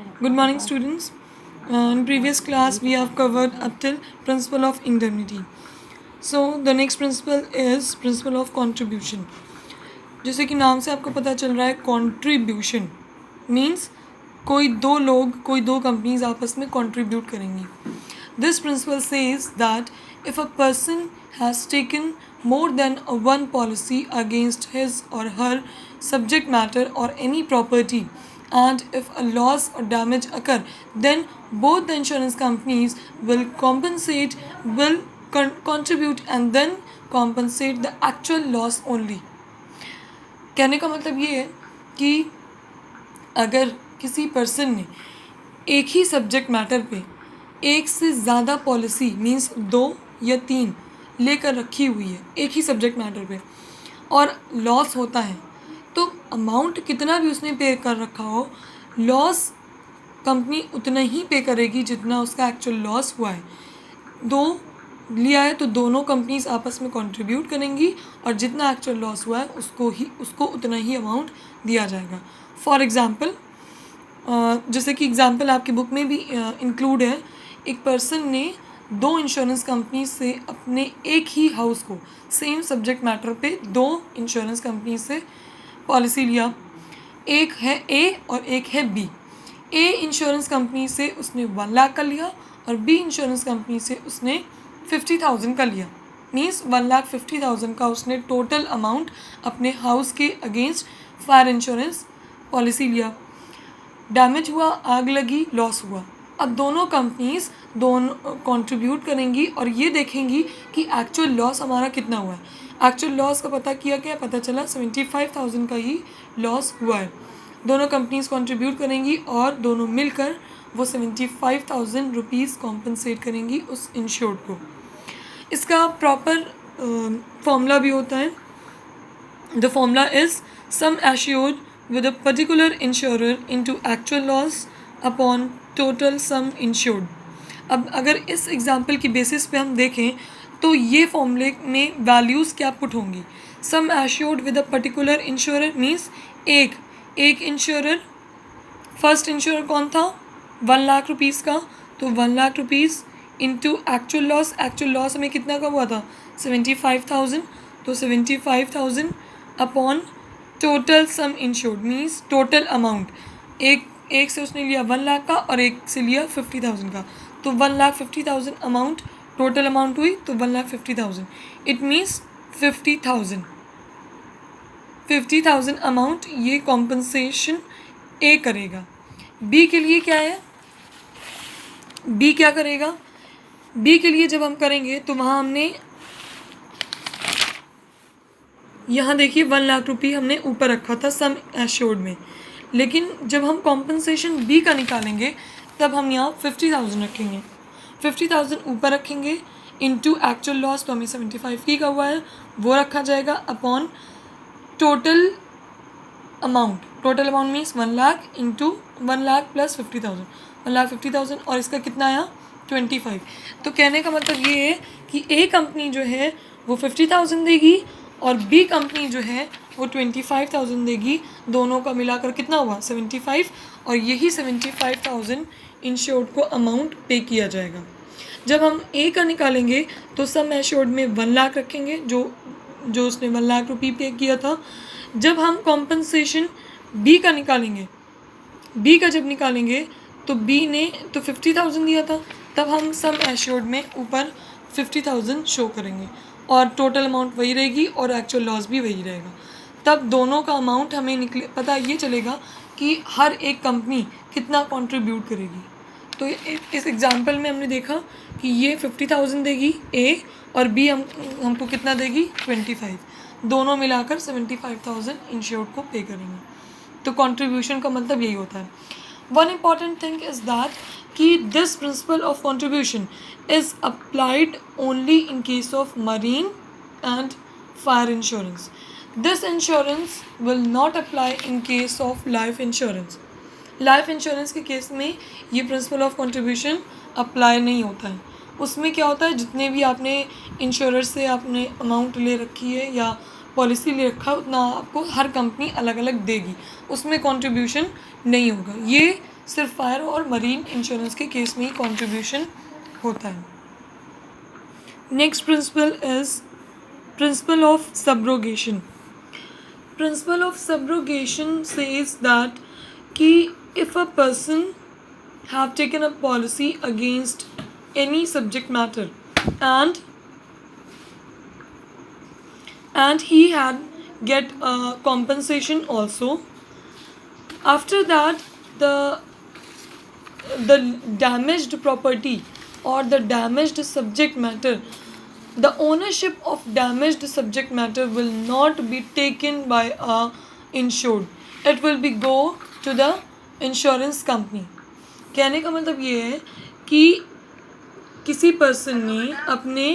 Good morning, students. In previous class, we have covered up till principle of indemnity. So the next principle is principle of contribution. जैसे कि नाम से आपको पता चल रहा है contribution means कोई दो कंपनीज आपस में contribute करेंगी. This principle says that if a person has taken more than one policy against his or her subject matter or any property, and if a loss or damage occur, then both the insurance companies will contribute and then compensate the actual loss only. कहने का मतलब ये है कि अगर किसी person ने एक ही सब्जेक्ट मैटर पे एक से ज़्यादा पॉलिसी मीन्स 2 या 3 लेकर रखी हुई है एक ही सब्जेक्ट मैटर पे और लॉस होता है, तो अमाउंट कितना भी उसने पे कर रखा हो, लॉस कंपनी उतना ही पे करेगी जितना उसका एक्चुअल लॉस हुआ है. दो लिया है तो दोनों कंपनीज आपस में कंट्रीब्यूट करेंगी और जितना एक्चुअल लॉस हुआ है उसको उतना ही अमाउंट दिया जाएगा. फॉर एग्ज़ाम्पल, जैसे कि एग्ज़ाम्पल आपकी बुक में भी इंक्लूड है, एक पर्सन ने 2 इंश्योरेंस कंपनी से अपने एक ही हाउस को सेम सब्जेक्ट मैटर पे 2 इंश्योरेंस कंपनी से पॉलिसी लिया. एक है ए और एक है बी. ए इंश्योरेंस कंपनी से उसने 1 लाख का लिया और बी इंश्योरेंस कंपनी से उसने 50,000 का लिया. मीन्स 1,50,000 का उसने टोटल अमाउंट अपने हाउस के अगेंस्ट फायर इंश्योरेंस पॉलिसी लिया. डैमेज हुआ, आग लगी, लॉस हुआ. अब दोनों कंपनीज दोनों कंट्रीब्यूट करेंगी और ये देखेंगी कि एक्चुअल लॉस हमारा कितना हुआ है. एक्चुअल लॉस का पता किया क्या, पता चला 75,000 का ही लॉस हुआ है. दोनों कंपनीज कंट्रीब्यूट करेंगी और दोनों मिलकर वो 75,000 रुपीज़ कॉम्पनसेट करेंगी उस इंश्योर्ड को. इसका प्रॉपर फॉर्मूला भी होता है. The formula is sum assured with a particular insurer into actual loss upon total sum insured. अब अगर इस एग्जांपल की बेसिस पे हम देखें तो ये फॉर्मूले में वैल्यूज़ क्या पुट होंगी. Sum assured with a particular insurer means एक इंश्योरर, फर्स्ट इंश्योरर कौन था, 1 लाख रुपीज़ का, तो 1 lakh rupees into actual loss. Actual loss हमें कितना का हुआ था, 75,000, तो 75,000 upon total sum insured means total amount. एक से उसने लिया 1 लाख का और एक से लिया 50,000 का, तो 1,50,000 अमाउंट टोटल अमाउंट हुई, तो 1,50,000. इट मीन्स 50,000 अमाउंट ये कॉम्पनसेशन ए करेगा. बी के लिए क्या है, बी क्या करेगा, बी के लिए जब हम करेंगे तो वहाँ हमने यहाँ देखिए 1 लाख रुपये हमने ऊपर रखा था सम एश्योर्ड में, लेकिन जब हम कॉम्पनसेशन बी का निकालेंगे तब हम यहाँ 50,000 रखेंगे. 50,000 ऊपर रखेंगे इनटू एक्चुअल लॉस, तो हमें 75 की का हुआ है वो रखा जाएगा upon total amount. Total amount means 1 lakh into 1 lakh plus 50,000, 1,50,000 और इसका कितना आया 25. तो कहने का मतलब ये है कि ए कंपनी जो है वो 50,000 देगी और बी कंपनी जो है वो 25,000 देगी. दोनों का मिलाकर कितना हुआ 75, और यही 75,000 इंश्योर्ड को अमाउंट पे किया जाएगा. जब हम ए का निकालेंगे तो सम एश्योर्ड में 1 लाख रखेंगे जो उसने 1 लाख रुपये पे किया था. जब हम कॉम्पनसेशन बी का निकालेंगे, बी का जब निकालेंगे तो बी ने तो 50,000 दिया था, तब हम सम एश्योर्ड में ऊपर 50,000 शो करेंगे और टोटल अमाउंट वही रहेगी और एक्चुअल लॉस भी वही रहेगा. तब दोनों का अमाउंट हमें पता ये चलेगा कि हर एक कंपनी कितना कंट्रीब्यूट करेगी. तो इस एग्जांपल में हमने देखा कि ये 50,000 देगी ए और बी हमको कितना देगी 25. दोनों मिलाकर 75,000 इंश्योर्ड को पे करेंगे. तो कंट्रीब्यूशन का मतलब यही होता है. One important thing is that कि this principle of contribution is applied only in case of marine and fire insurance. This insurance will not apply in case of life insurance. Life insurance के case में ये principle of contribution apply नहीं होता है. उसमें क्या होता है, जितने भी आपने इंश्योरर से आपने अमाउंट ले रखी है या पॉलिसी ले रखा है उतना आपको हर कंपनी अलग अलग देगी, उसमें कंट्रीब्यूशन नहीं होगा. ये सिर्फ फायर और मरीन इंश्योरेंस के केस में ही कॉन्ट्रीब्यूशन होता है। Next principle is principle of subrogation. Principle of subrogation says that कि if a person have taken a policy against any subject matter and he had get a compensation also, after that the damaged property or the damaged subject matter, the ownership of damaged subject matter will not be taken by a insured. It will be go to the insurance company. कहने का मतलब ये है कि किसी person ने अपने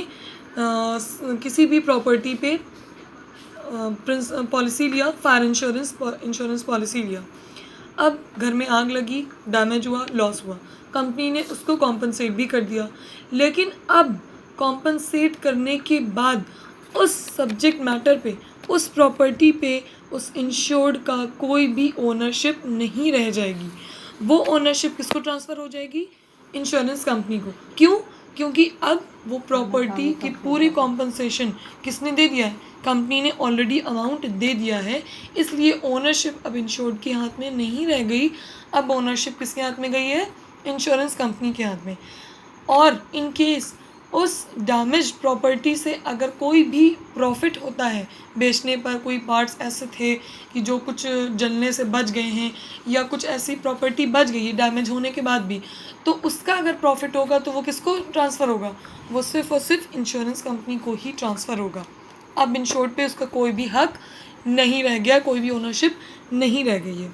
किसी भी प्रॉपर्टी पे पॉलिसी लिया, फायर इंश्योरेंस पॉलिसी लिया। अब घर में आग लगी, डैमेज हुआ, लॉस हुआ, कंपनी ने उसको कॉम्पनसेट भी कर दिया। लेकिन अब कॉम्पनसेट करने के बाद उस सब्जेक्ट मैटर पे, उस प्रॉपर्टी पे उस इंश्योर्ड का कोई भी ओनरशिप नहीं रह जाएगी। वो ओनरशिप किसको ट्रांसफ़र हो जाएगी? इंश्योरेंस कंपनी को। क्यों? क्योंकि अब वो प्रॉपर्टी की पूरी कॉम्पनसेशन किसने दे दिया है? कंपनी ने ऑलरेडी अमाउंट दे दिया है, इसलिए ओनरशिप अब इंश्योर्ड के हाथ में नहीं रह गई। अब ओनरशिप किसके हाथ में गई है? इंश्योरेंस कंपनी के हाथ में। और इन केस उस डैमेज प्रॉपर्टी से अगर कोई भी प्रॉफिट होता है बेचने पर, कोई पार्ट्स ऐसे थे कि जो कुछ जलने से बच गए हैं या कुछ ऐसी प्रॉपर्टी बच गई है डैमेज होने के बाद भी, तो उसका अगर प्रॉफिट होगा तो वो किसको ट्रांसफ़र होगा? वो सिर्फ और सिर्फ इंश्योरेंस कंपनी को ही ट्रांसफ़र होगा। अब इंश्योर्ड पे उसका कोई भी हक नहीं रह गया, कोई भी ओनरशिप नहीं रह गई है।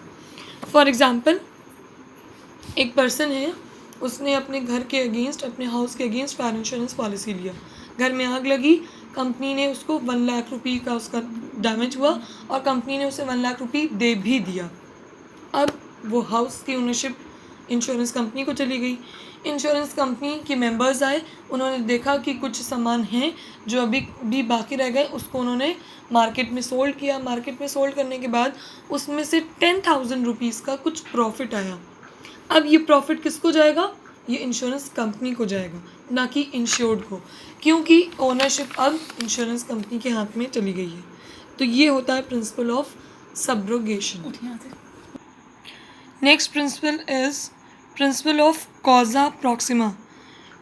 फॉर एग्ज़ाम्पल, एक पर्सन है, उसने अपने घर के अगेंस्ट, अपने हाउस के अगेंस्ट फायर इंश्योरेंस पॉलिसी लिया। घर में आग लगी, कंपनी ने उसको 1 लाख रुपये का उसका डैमेज हुआ और कंपनी ने उसे 1 लाख रुपये दे भी दिया। अब वो हाउस की ओनरशिप इंश्योरेंस कंपनी को चली गई। इंश्योरेंस कंपनी के मेंबर्स आए, उन्होंने देखा कि कुछ सामान हैं जो अभी भी बाकी रह गए, उसको उन्होंने मार्केट में सोल्ड किया। मार्केट में सोल्ड करने के बाद उसमें से 10,000 रुपीज़ का कुछ प्रॉफिट आया। अब ये प्रॉफिट किसको जाएगा? ये इंश्योरेंस कंपनी को जाएगा, ना कि इंश्योर्ड को, क्योंकि ओनरशिप अब इंश्योरेंस कंपनी के हाथ में चली गई है। तो ये होता है principle of subrogation. Next principle is principle of कॉजा Proxima.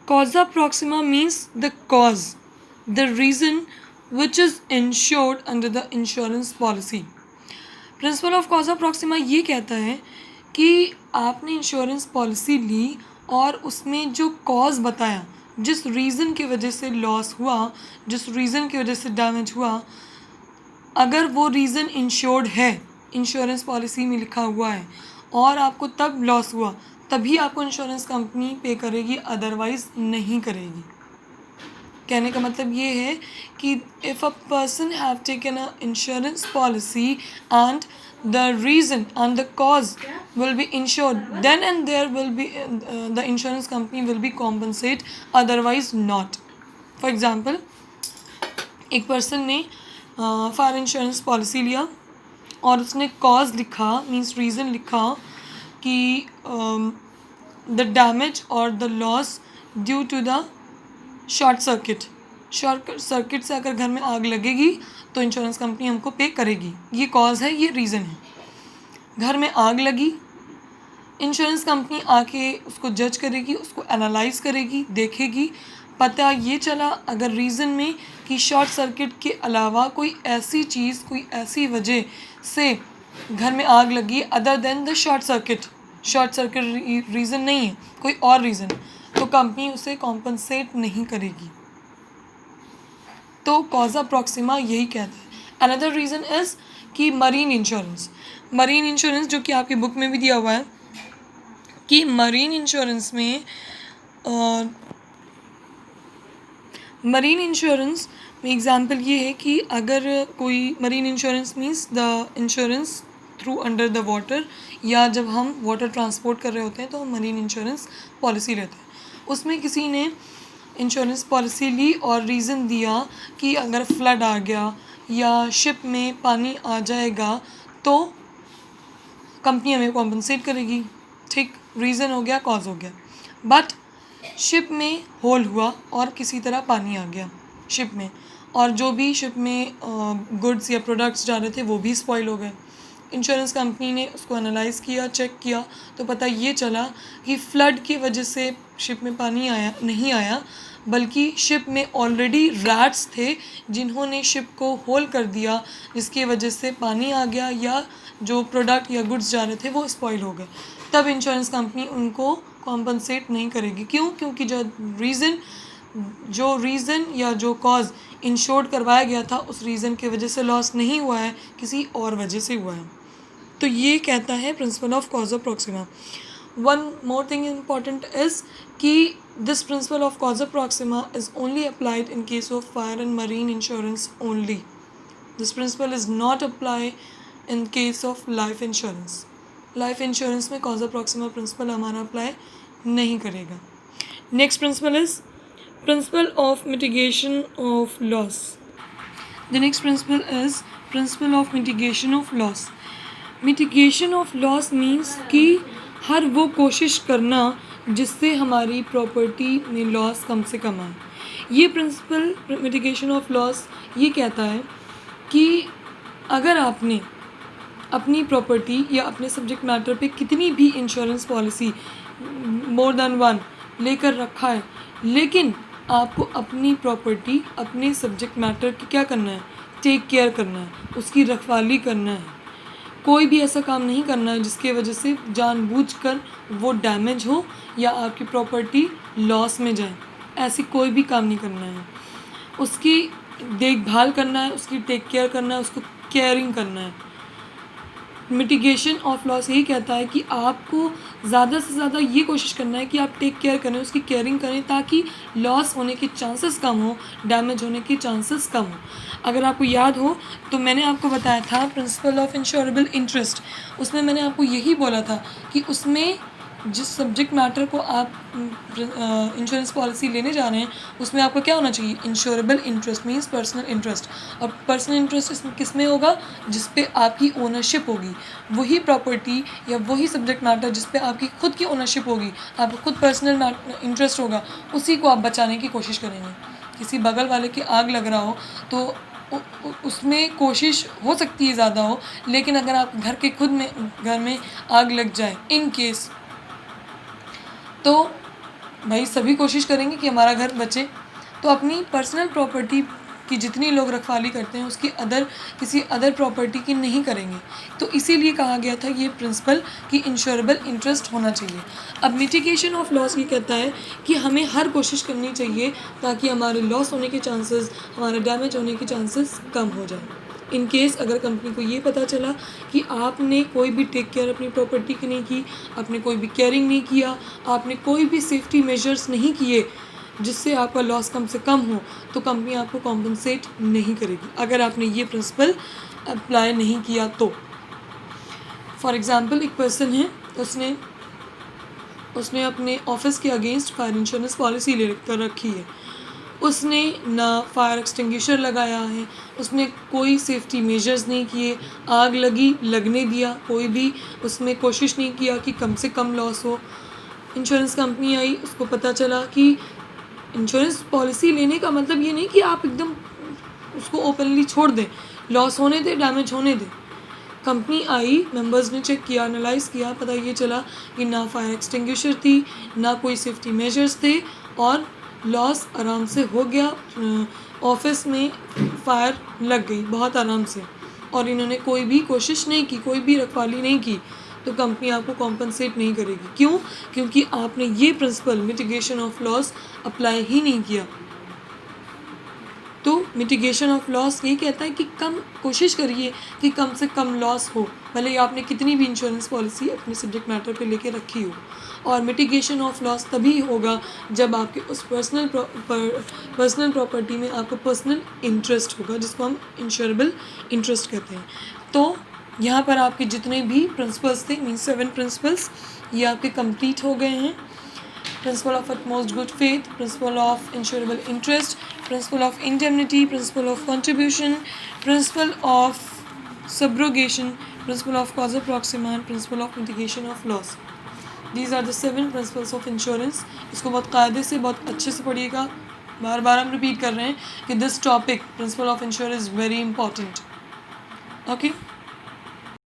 कॉजा Proxima means the cause, the reason which is insured under the insurance policy. Principle of कॉजा Proxima ये कहता है कि आपने इंश्योरेंस पॉलिसी ली और उसमें जो कॉज बताया, जिस रीज़न की वजह से लॉस हुआ, जिस रीज़न की वजह से डैमेज हुआ, अगर वो रीज़न इंश्योर्ड है, इंश्योरेंस पॉलिसी में लिखा हुआ है, और आपको तब लॉस हुआ, तभी आपको इंश्योरेंस कंपनी पे करेगी, अदरवाइज़ नहीं करेगी। कहने का मतलब ये है कि if a person have taken a insurance policy and the reason and the cause will be insured, then and there will be the insurance company will be compensate, otherwise not. For example, एक person ने fire insurance policy लिया और उसने cause लिखा, means reason लिखा कि the damage और the loss due to the short circuit से अगर घर में आग लगेगी तो इंश्योरेंस कंपनी हमको पे करेगी। ये कॉज है, ये रीज़न है। घर में आग लगी, इंश्योरेंस कंपनी आके उसको जज करेगी, उसको एनालाइज करेगी, देखेगी, पता ये चला अगर रीज़न में कि शॉर्ट सर्किट के अलावा कोई ऐसी चीज़, कोई ऐसी वजह से घर में आग लगी other than the short circuit reason नहीं है, कोई और रीज़न, तो कंपनी उसे कॉम्पनसेट नहीं करेगी। तो कॉजा प्रॉक्सिमा यही कहता है। अनदर रीज़न इज़ कि मरीन इंश्योरेंस जो कि आपकी बुक में भी दिया हुआ है कि मरीन इंश्योरेंस में एग्ज़ाम्पल ये है कि अगर कोई marine insurance means the insurance through under the water, या जब हम वाटर ट्रांसपोर्ट कर रहे होते हैं तो हम मरीन इंश्योरेंस पॉलिसी लेते हैं। उसमें किसी ने इंश्योरेंस पॉलिसी ली और रीज़न दिया कि अगर फ्लड आ गया या शिप में पानी आ जाएगा तो कंपनी हमें कॉम्पनसेट करेगी, ठीक। रीज़न हो गया, कॉज हो गया। बट शिप में होल हुआ और किसी तरह पानी आ गया शिप में, और जो भी शिप में गुड्स या प्रोडक्ट्स जा रहे थे वो भी स्पॉइल हो गए। इंश्योरेंस कंपनी ने उसको एनालाइज़ किया, चेक किया, तो पता ये चला कि फ्लड की वजह से शिप में पानी नहीं आया, बल्कि शिप में ऑलरेडी रैट्स थे जिन्होंने शिप को होल कर दिया, जिसकी वजह से पानी आ गया या जो प्रोडक्ट या गुड्स जा रहे थे वो स्पॉइल हो गए। तब इंश्योरेंस कंपनी उनको कॉम्पनसेट नहीं करेगी। क्यों? क्योंकि जो रीज़न या जो कॉज इंश्योर्ड करवाया गया था उस रीज़न की वजह से लॉस नहीं हुआ है, किसी और वजह से हुआ है। तो ये कहता है principle of cause proxima. One more thing important is कि this principle of cause proxima is only applied in case of fire and marine insurance only. This principle is not apply in case of life insurance. Life insurance में cause proxima principle हमारा apply नहीं करेगा. Next principle is principle of mitigation of loss. The next principle is principle of mitigation of loss. Mitigation of loss means कि हर वो कोशिश करना जिससे हमारी प्रॉपर्टी में लॉस कम से कम आए. ये प्रिंसिपल मिटिगेशन ऑफ लॉस ये कहता है कि अगर आपने अपनी प्रॉपर्टी या अपने सब्जेक्ट मैटर पे कितनी भी insurance policy more than one लेकर रखा है, लेकिन आपको अपनी प्रॉपर्टी, अपने सब्जेक्ट मैटर की क्या करना है, टेक केयर करना है, उसकी रखवाली करना है. कोई भी ऐसा काम नहीं करना है जिसके वजह से जानबूझकर वो डैमेज हो या आपकी प्रॉपर्टी लॉस में जाए. ऐसी कोई भी काम नहीं करना है. उसकी देखभाल करना है, उसकी टेक केयर करना है, उसको केयरिंग करना है. मिटिगेशन ऑफ लॉस यही कहता है कि आपको ज़्यादा से ज़्यादा ये कोशिश करना है कि आप टेक केयर करें, उसकी केयरिंग करें, ताकि लॉस होने के चांसेस कम हो, डैमेज होने के चांसेस कम हो. अगर आपको याद हो तो मैंने आपको बताया था प्रिंसिपल ऑफ इंश्योरेबल इंटरेस्ट. उसमें मैंने आपको यही बोला था कि उसमें जिस सब्जेक्ट मैटर को आप इंश्योरेंस पॉलिसी लेने जा रहे हैं उसमें आपका क्या होना चाहिए, insurable interest means personal interest. और पर्सनल इंटरेस्ट इसमें किस में होगा, जिस पे आपकी ओनरशिप होगी. वही प्रॉपर्टी या वही सब्जेक्ट मैटर जिस पे आपकी खुद की ओनरशिप होगी, आपका खुद पर्सनल इंटरेस्ट होगा, उसी को आप बचाने की कोशिश करेंगे. किसी बगल वाले की आग लग रहा हो तो उसमें कोशिश हो सकती है ज़्यादा हो, लेकिन अगर आप घर में आग लग जाए इन केस, तो भाई सभी कोशिश करेंगे कि हमारा घर बचे. तो अपनी पर्सनल प्रॉपर्टी की जितनी लोग रखवाली करते हैं उसकी किसी अदर प्रॉपर्टी की नहीं करेंगे. तो इसीलिए कहा गया था ये प्रिंसिपल कि इंश्योरेबल इंटरेस्ट होना चाहिए. अब मिटिगेशन ऑफ लॉस ये कहता है कि हमें हर कोशिश करनी चाहिए ताकि हमारे लॉस होने के चांसेस, हमारे डैमेज होने के चांसेस कम हो जाए. इन केस अगर कंपनी को ये पता चला कि आपने कोई भी टेक केयर अपनी प्रॉपर्टी की नहीं की, आपने कोई भी केयरिंग नहीं किया, आपने कोई भी सेफ्टी मेजर्स नहीं किए जिससे आपका लॉस कम से कम हो, तो कंपनी आपको कॉम्पनसेट नहीं करेगी अगर आपने ये प्रिंसिपल अप्लाई नहीं किया तो. फॉर एग्ज़ाम्पल एक पर्सन है, उसने अपने ऑफिस के अगेंस्ट फायर इंश्योरेंस पॉलिसी ले कर रखी है. उसने ना फायर एक्सटिंग्विशर लगाया है, उसने कोई सेफ्टी मेजर्स नहीं किए, आग लगने दिया, कोई भी उसमें कोशिश नहीं किया कि कम से कम लॉस हो. इंश्योरेंस कंपनी आई, उसको पता चला कि इंश्योरेंस पॉलिसी लेने का मतलब ये नहीं कि आप एकदम उसको ओपनली छोड़ दें, लॉस होने दें, डैमेज होने दें. कंपनी आई, मेंबर्स ने चेक किया, एनालाइज़ किया, पता ये चला कि ना फायर एक्सटिंग्विशर थी, ना कोई सेफ्टी मेजर्स थे, और लॉस आराम से हो गया. ऑफिस में फायर लग गई बहुत आराम से, और इन्होंने कोई भी कोशिश नहीं की, कोई भी रखवाली नहीं की, तो कंपनी आपको कॉम्पनसेट नहीं करेगी. क्यों? क्योंकि आपने ये principle mitigation of loss apply ही नहीं किया. तो मिटिगेशन ऑफ लॉस यही कहता है कि कोशिश करिए कि कम से कम लॉस हो, भले ही आपने कितनी भी इंश्योरेंस पॉलिसी अपने सब्जेक्ट मैटर पे लेके रखी हो. और मिटिगेशन ऑफ लॉस तभी होगा जब आपके उस पर्सनल प्रॉपर्टी में आपका पर्सनल इंटरेस्ट होगा, जिसको हम इंश्योरेबल इंटरेस्ट कहते हैं. तो यहाँ पर आपके जितने भी प्रिंसिपल्स थे, मीन 7 प्रिंसिपल्स, ये आपके कंप्लीट हो गए हैं. Principle of utmost good faith, principle of insurable interest, principle of indemnity, principle of contribution, principle of subrogation, principle of causa proxima, and principle of mitigation of loss. These are the 7 principles of insurance. इसको बहुत कायदे से, बहुत अच्छे से पढ़िएगा। बार बार हम repeat कर रहे हैं कि this topic principle of insurance is very important. Okay.